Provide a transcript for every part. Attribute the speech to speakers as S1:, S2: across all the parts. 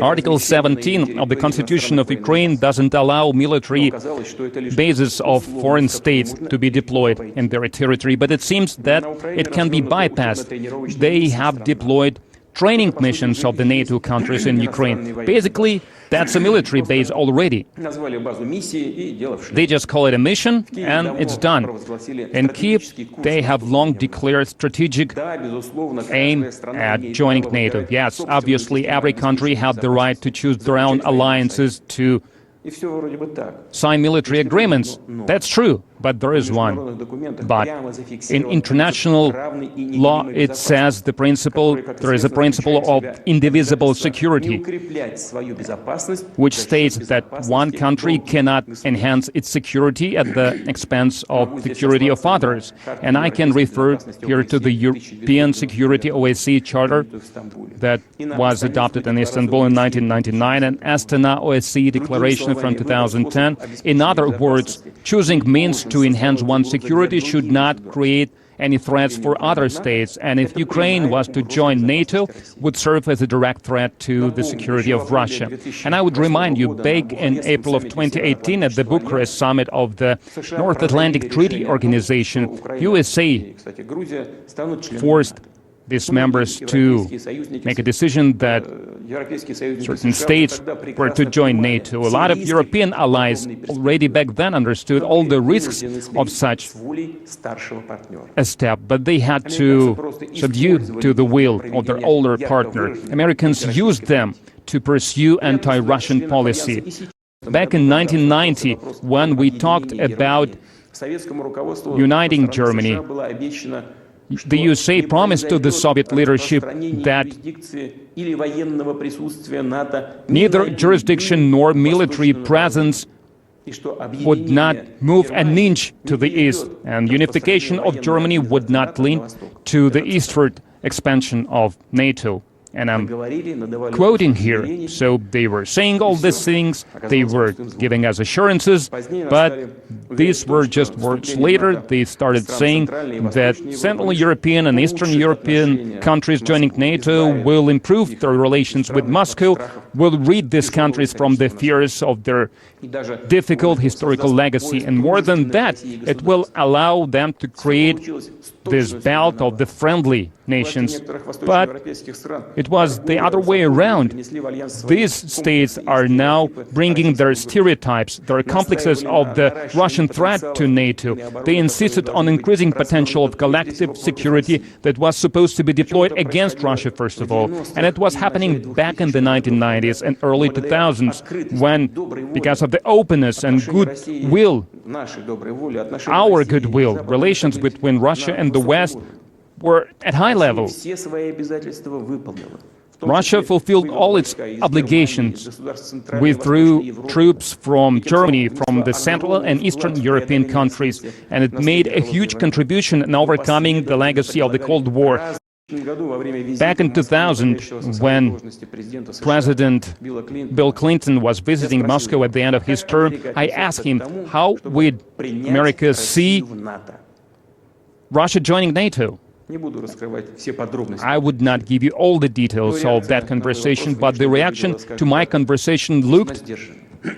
S1: Article 17 of the Constitution of Ukraine doesn't allow military bases of foreign states to be deployed in their territory, but it seems that it can be bypassed. They have deployed training missions of the NATO countries in Ukraine. Basically, that's a military base already. They just call it a mission, and it's done. In Kyiv, they have long declared strategic aim at joining NATO. Yes, obviously, every country has the right to choose their own alliances, to sign military agreements. That's true, but there is one. But in international law, it says there is a principle of indivisible security, which states that one country cannot enhance its security at the expense of the security of others. And I can refer here to the European Security OSCE Charter that was adopted in Istanbul in 1999 and Astana OSCE Declaration from 2010. In other words, choosing means to enhance one's security should not create any threats for other states, and if Ukraine was to join NATO, would serve as a direct threat to the security of Russia. And I would remind you, back in April of 2018 at the Bucharest summit of the North Atlantic Treaty Organization, USA forced these members to make a decision that certain states were to join NATO. A lot of European allies already back then understood all the risks of such a step, but they had to subdue to the will of their older partner. Americans used them to pursue anti-Russian policy. Back in 1990, when we talked about uniting Germany, the USA promised to the Soviet leadership that neither jurisdiction nor military presence would not move an inch to the east, and unification of Germany would not lead to the eastward expansion of NATO. And I'm quoting here. So they were saying all these things, they were giving us assurances, but these were just words later. They started saying that Central European and Eastern European countries joining NATO will improve their relations with Moscow, will rid these countries from the fears of their difficult historical legacy, and more than that, it will allow them to create this belt of the friendly nations. But it was the other way around. These states are now bringing their stereotypes, their complexes of the Russian threat to NATO. They insisted on increasing potential of collective security that was supposed to be deployed against Russia, first of all. And it was happening back in the 1990s and early 2000s, when, because of the openness and goodwill, our goodwill, relations between Russia and the West were at high level. Russia fulfilled all its obligations, withdrew troops from Germany, from the Central and Eastern European countries, and it made a huge contribution in overcoming the legacy of the Cold War. Back in 2000, when President Bill Clinton was visiting Moscow at the end of his term, I asked him, how would America see Russia joining NATO? I would not give you all the details of that conversation, but the reaction to my conversation looked,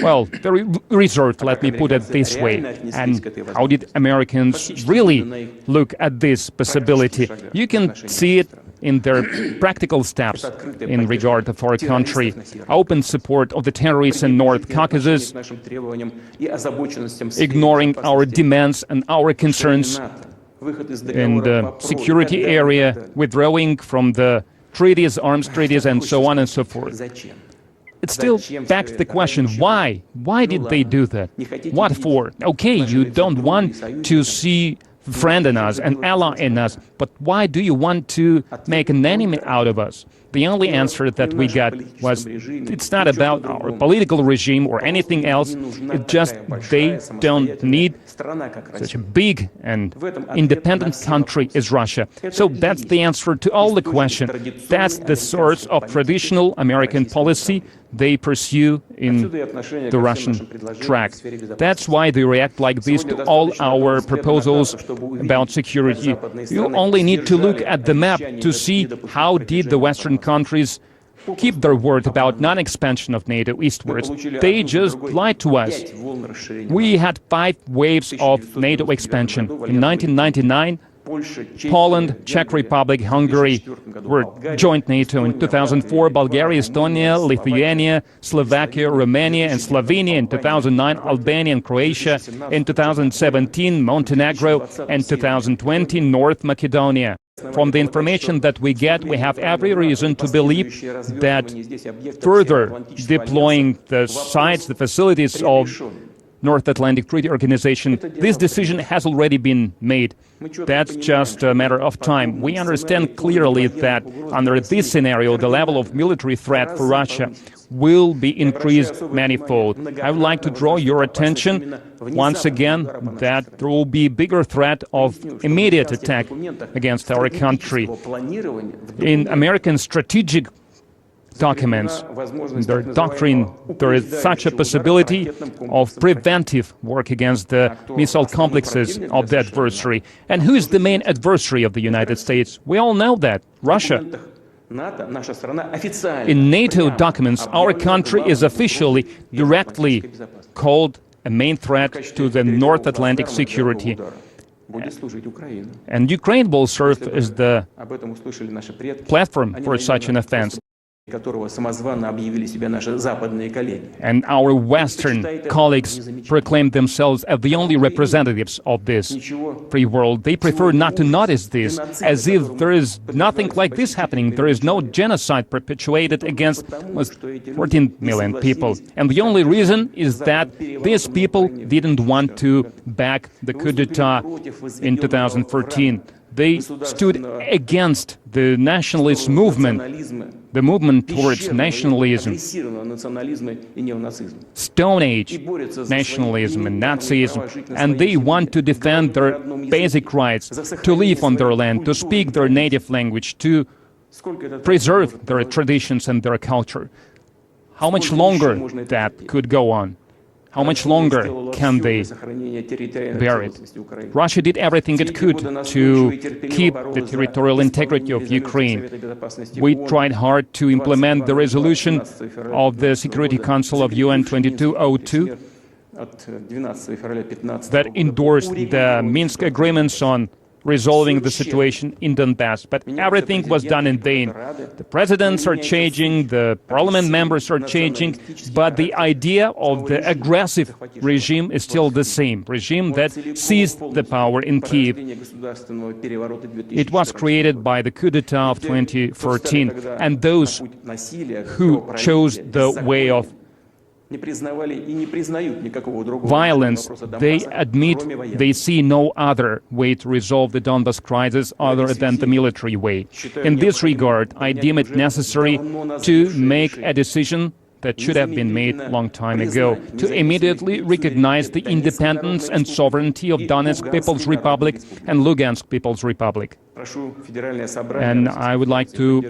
S1: well, very reserved, let me put it this way. And how did Americans really look at this possibility? You can see it in their practical steps in regard of our country. Open support of the terrorists in North Caucasus, ignoring our demands and our concerns in the security area, withdrawing from the treaties, arms treaties, and so on and so forth. It still begs the question, why? Why did they do that? What for? Okay, you don't want to see a friend in us, an ally in us, but why do you want to make an enemy out of us? The only answer that we got was, it's not about our political regime or anything else, it's just they don't need such a big and independent country as Russia. So that's the answer to all the questions. That's the source of traditional American policy they pursue in the Russian track. That's why they react like this to all our proposals about security. You only need to look at the map to see how did the Western countries keep their word about non-expansion of NATO eastwards. They just lied to us. We had 5 waves of NATO expansion. In 1999, Poland, Czech Republic, Hungary were joined NATO. In 2004, Bulgaria, Estonia, Lithuania, Slovakia, Romania, and Slovenia. In 2009, Albania and Croatia. In 2017, Montenegro. And 2020, North Macedonia. From the information that we get, we have every reason to believe that further deploying the sites, the facilities of North Atlantic Treaty Organization, this decision has already been made. That's just a matter of time. We understand clearly that under this scenario, the level of military threat for Russia will be increased manifold. I would like to draw your attention once again that there will be bigger threat of immediate attack against our country. In American strategic documents, their doctrine, there is such a possibility of preventive work against the missile complexes of the adversary. And who is the main adversary of the United States? We all know that, Russia. In NATO documents, our country is officially, directly called a main threat to the North Atlantic security. And Ukraine will serve as the platform for such an offense. And our Western colleagues proclaim themselves as the only representatives of this free world. They prefer not to notice this, as if there is nothing like this happening. There is no genocide perpetuated against 14 million people. And the only reason is that these people didn't want to back the coup d'etat in 2014. They stood against the nationalist movement, the movement towards nationalism, Stone Age nationalism and Nazism, and they want to defend their basic rights, to live on their land, to speak their native language, to preserve their traditions and their culture. How much longer that could go on? How much longer can they bear it? Russia did everything it could to keep the territorial integrity of Ukraine. We tried hard to implement the resolution of the Security Council of UN 2202 that endorsed the Minsk agreements on resolving the situation in Donbass. But everything was done in vain. The presidents are changing, the parliament members are changing, but the idea of the aggressive regime is still the same, regime that seized the power in Kyiv. It was created by the coup d'etat of 2014, and those who chose the way of violence, they admit they see no other way to resolve the Donbass crisis other than the military way. In this regard, I deem it necessary to make a decision that should have been made a long time ago, to immediately recognize the independence and sovereignty of Donetsk People's Republic and Luhansk People's Republic. And I would like to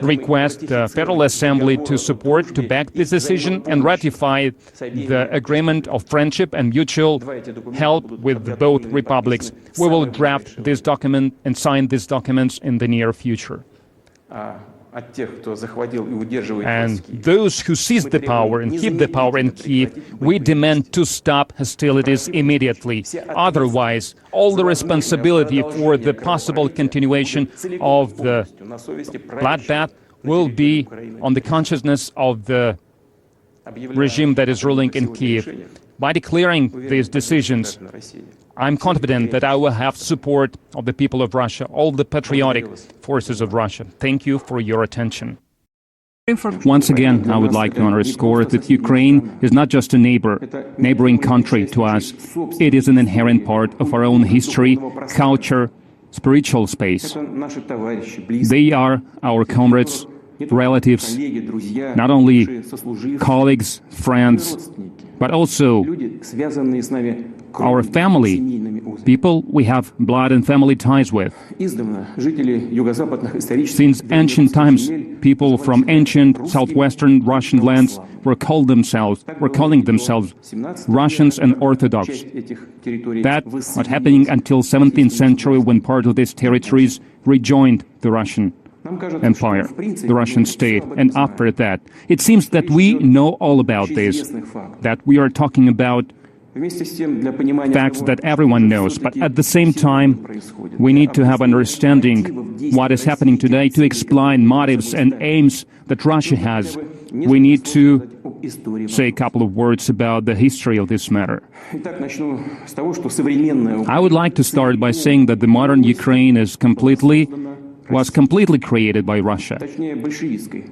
S1: request the Federal Assembly to support, to back this decision and ratify the agreement of friendship and mutual help with both republics. We will draft this document and sign these documents in the near future. And those who seize the power and keep the power in Kyiv, we demand to stop hostilities immediately. Otherwise, all the responsibility for the possible continuation of the bloodbath will be on the consciousness of the regime that is ruling in Kyiv. By declaring these decisions, I'm confident that I will have support of the people of Russia, all the patriotic forces of Russia. Thank you for your attention. Once again, I would like to underscore that Ukraine is not just a neighboring country to us. It is an inherent part of our own history, culture, spiritual space. They are our comrades, relatives, not only colleagues, friends, but also our family, people we have blood and family ties with. Since ancient times, people from ancient southwestern Russian lands were calling themselves Russians and Orthodox. That was happening until 17th century, when part of these territories rejoined the Russian Empire, the Russian state, and after that. It seems that we know all about this, that we are talking about facts that everyone knows, but at the same time, we need to have understanding what is happening today to explain motives and aims that Russia has. We need to say a couple of words about the history of this matter. I would like to start by saying that the modern Ukraine was completely created by Russia.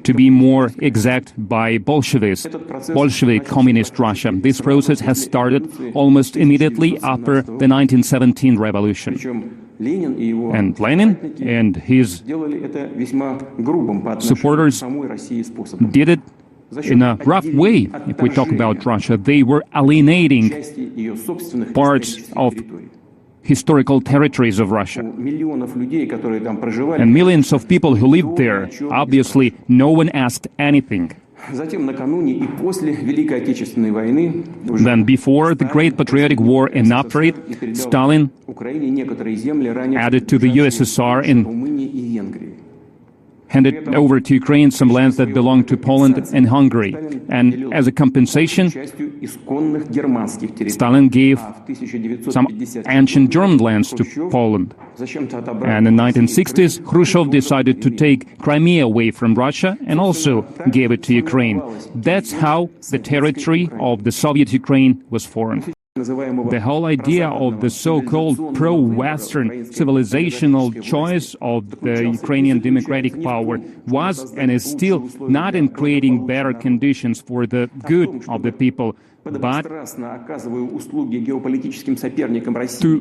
S1: To be more exact, by Bolshevik communist Russia. This process has started almost immediately after the 1917 revolution. And Lenin and his supporters did it in a rough way. If we talk about Russia, they were alienating parts of historical territories of Russia. And millions of people who lived there, obviously no one asked anything. Then before the Great Patriotic War and after it, Stalin added to the USSR and handed over to Ukraine some lands that belonged to Poland and Hungary. And as a compensation, Stalin gave some ancient German lands to Poland. And in the 1960s, Khrushchev decided to take Crimea away from Russia and also gave it to Ukraine. That's how the territory of the Soviet Ukraine was formed. The whole idea of the so-called pro-Western civilizational choice of the Ukrainian democratic power was and is still not in creating better conditions for the good of the people, but to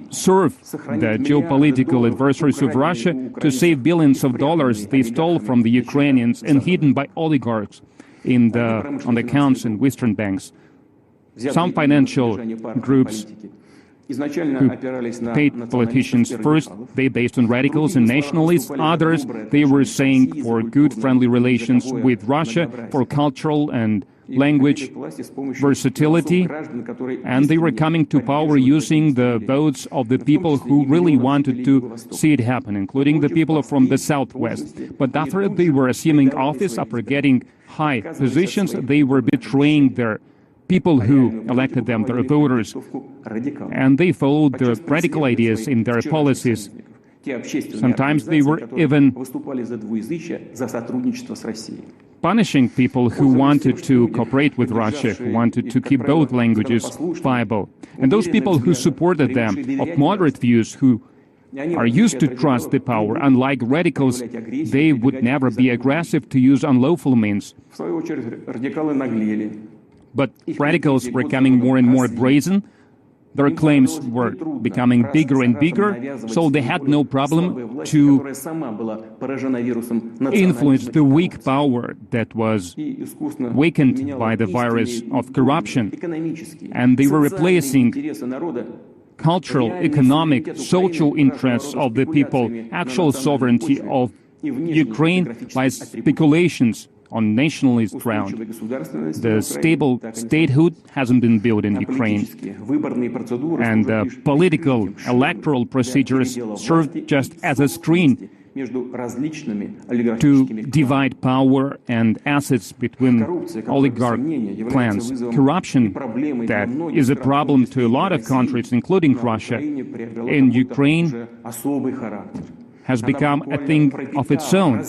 S1: serve the geopolitical adversaries of Russia to save billions of dollars they stole from the Ukrainians and hidden by oligarchs on the accounts in Western banks. Some financial groups who paid politicians first, they based on radicals and nationalists. Others, they were saying for good, friendly relations with Russia, for cultural and language versatility, and they were coming to power using the votes of the people who really wanted to see it happen, including the people from the Southwest. But after they were assuming office, after getting high positions, they were betraying their people who elected them, their voters, and they followed the radical ideas in their policies. Sometimes they were even punishing people who wanted to cooperate with Russia, who wanted to keep both languages viable. And those people who supported them, of moderate views, who are used to trust the power, unlike radicals, they would never be aggressive to use unlawful means. But radicals were becoming more and more brazen. Their claims were becoming bigger and bigger, so they had no problem to influence the weak power that was weakened by the virus of corruption. And they were replacing cultural, economic, social interests of the people, actual sovereignty of Ukraine by speculations on nationalist ground. The stable statehood hasn't been built in Ukraine, and the political electoral procedures served just as a screen to divide power and assets between oligarch clans. Corruption, that is a problem to a lot of countries, including Russia. In Ukraine, has become a thing of its own.